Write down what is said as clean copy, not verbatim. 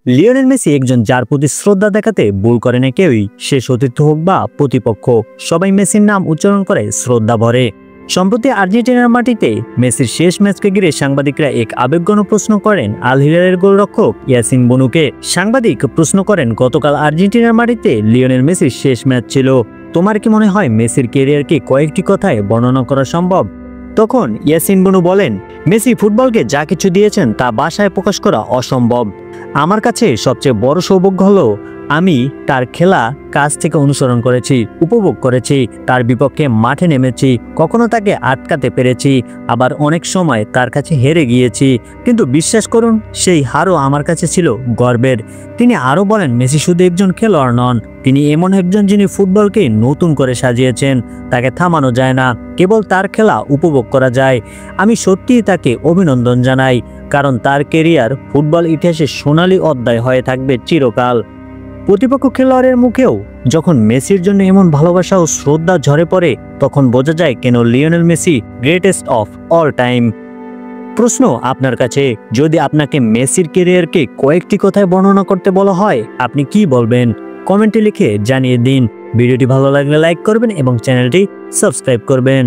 Lionel Messi একজন যার প্রতি শ্রদ্ধা দেখাতে ভুল করে না কেউই, সে সতীর্থ হোক বা প্রতিপক্ষ, সবাই মেসির নাম উচ্চারণ করে শ্রদ্ধা ভরে। সম্প্রতি আর্জেন্টিনার মাটিতে মেসির শেষ ম্যাচকে ঘিরে সাংবাদিকরা এক আবেগঘন প্রশ্ন করেন আল হিলালের গোলরক্ষক ইয়াসিন বনুকে। সাংবাদিক প্রশ্ন করেন, গতকাল আর্জেন্টিনার মাটিতে লিওনেল মেসির শেষ ম্যাচ ছিল, তোমার কি মনে হয় মেসির ক্যারিয়ারকে কয়েকটি কথায় বর্ণনা করা সম্ভব? তখন ইয়াসিন বনু বলেন, মেসি ফুটবলকে যা কিছু দিয়েছেন তা ভাষায় প্রকাশ করা অসম্ভব। আমার কাছে সবচেয়ে বড় সৌভাগ্য হলো আমি তার খেলা কাছ থেকে অনুসরণ করেছি, উপভোগ করেছি, তার বিপক্ষে মাঠে নেমেছি, কখনো তাকে আটকাতে পেরেছি, আবার অনেক সময় তার কাছে হেরে গিয়েছি, কিন্তু বিশ্বাস করুন সেই হারও আমার কাছে ছিল গর্বের। তিনি আরও বলেন, মেসি শুধু একজন খেলোয়াড় নন, তিনি এমন একজন যিনি ফুটবলকে নতুন করে সাজিয়েছেন। তাকে থামানো যায় না, কেবল তার খেলা উপভোগ করা যায়। আমি সত্যিই তাকে অভিনন্দন জানাই, কারণ তার কেরিয়ার ফুটবল ইতিহাসে সোনালী অধ্যায় হয়ে থাকবে চিরকাল। প্রতিপক্ষ খেলোয়াড়ের মুখেও যখন মেসির জন্য এমন ভালোবাসা ও শ্রদ্ধা ঝরে পড়ে, তখন বোঝা যায় কেন Lionel Messi greatest of all time. প্রশ্ন আপনার কাছে, যদি আপনাকে মেসির ক্যারিয়ারকে কয়েকটি কথায় বর্ণনা করতে বলা হয়, আপনি কি বলবেন? কমেন্টে লিখে জানিয়ে দিন। ভিডিওটি ভালো লাগলে লাইক করবেন এবং চ্যানেলটি সাবস্ক্রাইব করবেন।